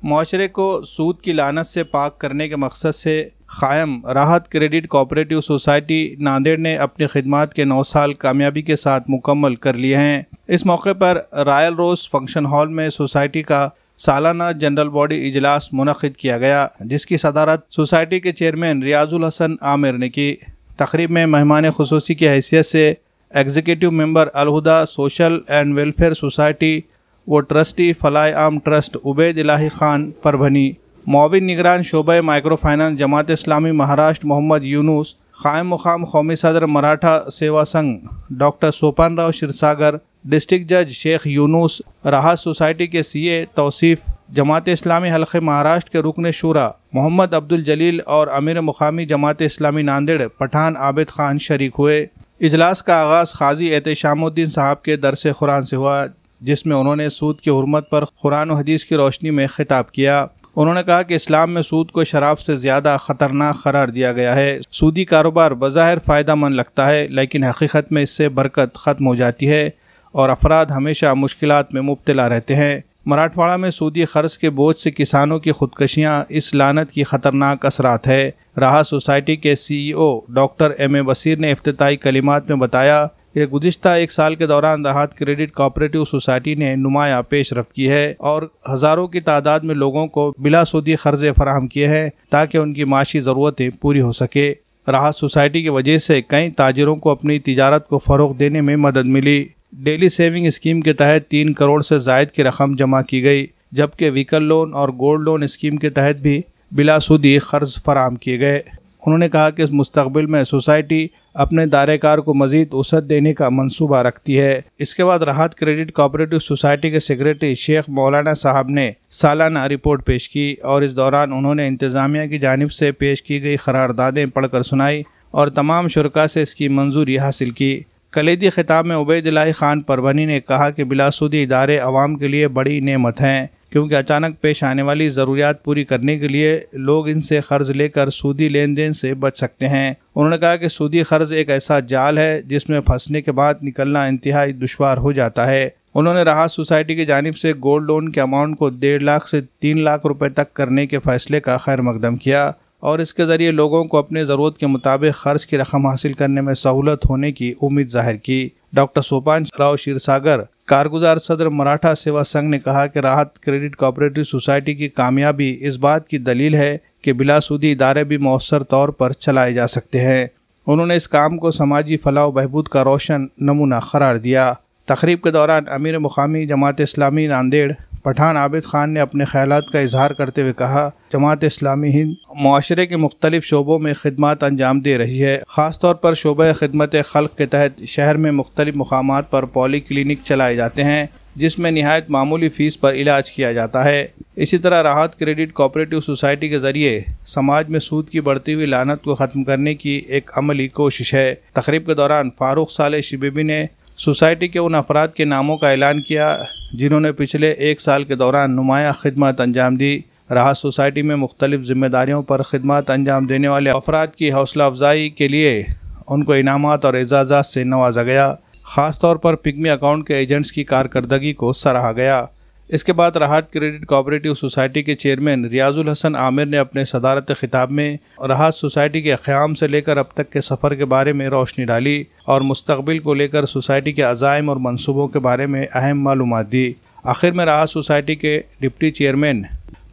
معاشرے کو سود کی لعنت سے پاک کرنے کے مقصد سے قائم راحت کریڈٹ کوآپریٹو سوسائٹی ناندیڑ نے اپنی خدمات کے 9 سال کامیابی کے ساتھ مکمل کر لیے ہیں۔ اس موقع پر رائل روز فنکشن ہال میں سوسائٹی کا سالانہ جنرل باڈی اجلاس منعقد کیا گیا، جس کی صدارت سوسائٹی کے چیئرمین ریاض الحسن عامر نے کی۔ تقریب میں مہمان خصوصی کی حیثیت سے executive member ul Huda social and welfare society و ٹرسٹی فلاح عام ٹرسٹ عبید الہی خان پربھنی، معاون نگران شعبہ مائکرو فائنانس جماعت اسلامی مہاراشٹر محمد یونس، قائم مقام قومی صدر مراٹھا سیوا سنگھ ڈاکٹر سوپان راؤ شیرساگر، ڈسٹرکٹ جج شیخ یونس، راحت سوسائٹی کے CA توصیف، جماعت اسلامی حلقہ مہاراشٹر کے رکن شورا محمد عبدالجلیل اور امیر مقامی جماعت اسلامی ناندیڑ پٹھان عابد خان شریک ہوئے۔ اجلاس کا آغاز قاضی احتشام الدین صاحب کے درس قرآن سے ہوا، جس میں انہوں نے سود کی حرمت پر قرآن و حدیث کی روشنی میں خطاب کیا۔ انہوں نے کہا کہ اسلام میں سود کو شراب سے زیادہ خطرناک قرار دیا گیا ہے۔ سودی کاروبار بظاہر فائدہ مند لگتا ہے، لیکن حقیقت میں اس سے برکت ختم ہو جاتی ہے اور افراد ہمیشہ مشکلات میں مبتلا رہتے ہیں۔ مراٹھواڑہ میں سودی قرض کے بوجھ سے کسانوں کی خودکشیاں اس لعنت کی خطرناک اثرات ہے۔ راحت سوسائٹی کے CEO ڈاکٹر M.A. بصیر نے افتتاحی کلمات میں بتایا کہ گزشتہ 1 سال کے دوران راحت کریڈٹ کوآپریٹو سوسائٹی نے نمایاں پیش رفت کی ہے اور ہزاروں کی تعداد میں لوگوں کو بلا سودی قرضے فراہم کیے ہیں تاکہ ان کی معاشی ضرورتیں پوری ہو سکے۔ راحت سوسائٹی کی وجہ سے کئی تاجروں کو اپنی تجارت کو فروغ دینے میں مدد ملی۔ ڈیلی سیونگ اسکیم کے تحت 3 کروڑ سے زائد کی رقم جمع کی گئی، جبکہ ویکل لون اور گولڈ لون اسکیم کے تحت بھی بلا سودی قرض فراہم کیے گئے۔ انہوں نے کہا کہ اس مستقبل میں سوسائٹی اپنے دائرہ کار کو مزید وسعت دینے کا منصوبہ رکھتی ہے۔ اس کے بعد راحت کریڈٹ کوآپریٹو سوسائٹی کے سیکریٹری شیخ مولانا صاحب نے سالانہ رپورٹ پیش کی اور اس دوران انہوں نے انتظامیہ کی جانب سے پیش کی گئی قراردادیں پڑھ کر سنائی اور تمام شرکاء سے اس کی منظوری حاصل کی۔ کلیدی خطاب میں عبید الہی خان پربھنی نے کہا کہ بلا سودی ادارے عوام کے لیے بڑی نعمت ہیں، کیونکہ اچانک پیش آنے والی ضروریات پوری کرنے کے لیے لوگ ان سے قرض لے کر سودی لین دین سے بچ سکتے ہیں۔ انہوں نے کہا کہ سودی قرض ایک ایسا جال ہے جس میں پھنسنے کے بعد نکلنا انتہائی دشوار ہو جاتا ہے۔ انہوں نے راحت سوسائٹی کی جانب سے گولڈ لون کے اماؤنٹ کو 1.5 لاکھ سے 3 لاکھ روپے تک کرنے کے فیصلے کا خیر مقدم کیا اور اس کے ذریعے لوگوں کو اپنے ضرورت کے مطابق قرض کی رقم حاصل کرنے میں سہولت ہونے کی امید ظاہر کی۔ ڈاکٹر سوپان راؤ شیرساگر، کارگزار صدر مراٹھا سیوا سنگھ نے کہا کہ راحت کریڈٹ کوآپریٹو سوسائٹی کی کامیابی اس بات کی دلیل ہے کہ بلا سودی ادارے بھی مؤثر طور پر چلائے جا سکتے ہیں۔ انہوں نے اس کام کو سماجی فلاح و بہبود کا روشن نمونہ قرار دیا۔ تقریب کے دوران امیر مقامی جماعت اسلامی ناندیڑ پٹھان عابد خان نے اپنے خیالات کا اظہار کرتے ہوئے کہا، جماعت اسلامی ہند معاشرے کے مختلف شعبوں میں خدمات انجام دے رہی ہے۔ خاص طور پر شعبہ خدمت خلق کے تحت شہر میں مختلف مقامات پر پولی کلینک چلائے جاتے ہیں، جس میں نہایت معمولی فیس پر علاج کیا جاتا ہے۔ اسی طرح راحت کریڈٹ کوآپریٹو سوسائٹی کے ذریعے سماج میں سود کی بڑھتی ہوئی لعنت کو ختم کرنے کی ایک عملی کوشش ہے۔ تقریب کے دوران فاروق صالح شبیبی نے سوسائٹی کے ان افراد کے ناموں کا اعلان کیا جنہوں نے پچھلے 1 سال کے دوران نمایاں خدمات انجام دی۔ راحت سوسائٹی میں مختلف ذمہ داریوں پر خدمات انجام دینے والے افراد کی حوصلہ افزائی کے لیے ان کو انعامات اور اعزازات سے نوازا گیا۔ خاص طور پر پگمی اکاؤنٹ کے ایجنٹس کی کارکردگی کو سراہا گیا۔ اس کے بعد راحت کریڈٹ کوآپریٹو سوسائٹی کے چیئرمین ریاض الحسن عامر نے اپنے صدارت خطاب میں راحت سوسائٹی کے قیام سے لے کر اب تک کے سفر کے بارے میں روشنی ڈالی اور مستقبل کو لے کر سوسائٹی کے عزائم اور منصوبوں کے بارے میں اہم معلومات دی۔ آخر میں راحت سوسائٹی کے ڈپٹی چیئرمین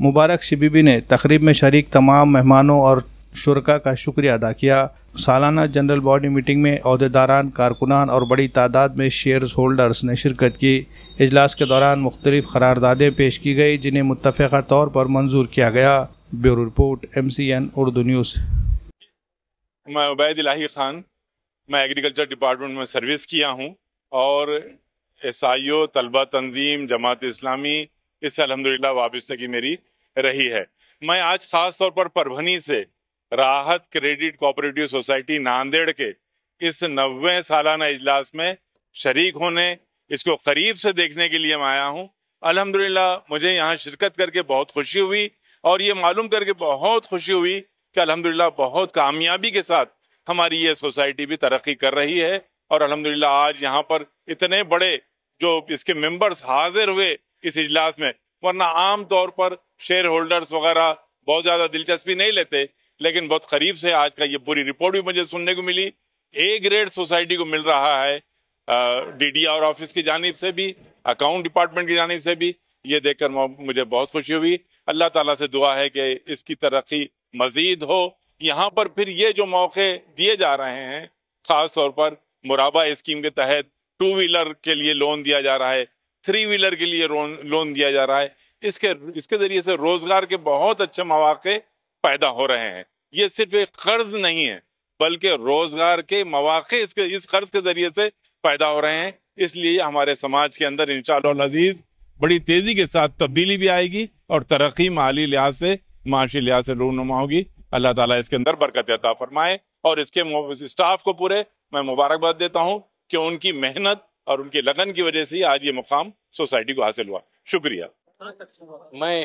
مبارک شبیبی نے تقریب میں شریک تمام مہمانوں اور شرکاء کا شکریہ ادا کیا۔ سالانہ جنرل باڈی میٹنگ میں عہدیداران، کارکنان اور بڑی تعداد میں شیئرز ہولڈرز نے شرکت کی۔ اجلاس کے دوران مختلف قراردادیں پیش کی گئی جنہیں متفقہ طور پر منظور کیا گیا۔ Bureau report MCN Urdu news. میں عبید الہی خان، میں ایگریکلچر ڈپارٹمنٹ میں سروس کیا ہوں اور SIO طلبہ تنظیم جماعت اسلامی اس سے الحمدللہ وابستگی میری رہی ہے۔ میں آج خاص طور پر پربھنی سے راحت کریڈٹ کوآپریٹو سوسائٹی ناندیڑ کے اس 90ویں سالانہ اجلاس میں شریک ہونے، اس کو قریب سے دیکھنے کے لیے میں آیا ہوں۔ الحمدللہ مجھے یہاں شرکت کر کے بہت خوشی ہوئی اور یہ معلوم کر کے بہت خوشی ہوئی کہ الحمدللہ بہت کامیابی کے ساتھ ہماری یہ سوسائٹی بھی ترقی کر رہی ہے اور الحمدللہ آج یہاں پر اتنے بڑے جو اس کے ممبرز حاضر ہوئے اس اجلاس میں، ورنہ عام طور پر شیئر ہولڈرز وغیرہ بہت زیادہ دلچسپی نہیں لیتے، لیکن بہت قریب سے آج کا یہ پوری رپورٹ بھی مجھے سننے کو ملی. اے گریڈ سوسائٹی کو مل رہا ہے ڈی ڈی آر آفس کی جانب سے بھی، اکاؤنٹ ڈپارٹمنٹ کی جانب سے بھی. یہ دیکھ کر مجھے بہت خوشی ہوئی. اللہ تعالیٰ سے دعا ہے کہ اس کی ترقی مزید ہو. یہاں پر پھر یہ جو موقع دیے جا رہے ہیں، خاص طور پر مرابع اسکیم کے تحت 2 ویلر کے لیے لون دیا جا رہا ہے، 3 ویلر کے لیے لون دیا جا رہا ہے. اس کے ذریعے سے روزگار کے بہت اچھے مواقع پیدا ہو رہے ہیں. یہ صرف ایک قرض نہیں ہے بلکہ روزگار کے مواقع اس قرض کے ذریعے سے پیدا ہو رہے ہیں. اس لیے ہمارے سماج کے اندر انشاءاللہ العزیز بڑی تیزی کے ساتھ تبدیلی بھی آئے گی اور ترقی مالی لحاظ سے، معاشی لحاظ سے رونما ہوگی. اللہ تعالیٰ اس کے اندر برکت عطا فرمائے. اور اس کے اسٹاف کو پورے میں مبارکباد دیتا ہوں کہ ان کی محنت اور ان کی لگن کی وجہ سے آج یہ مقام سوسائٹی کو حاصل ہوا. شکریہ. میں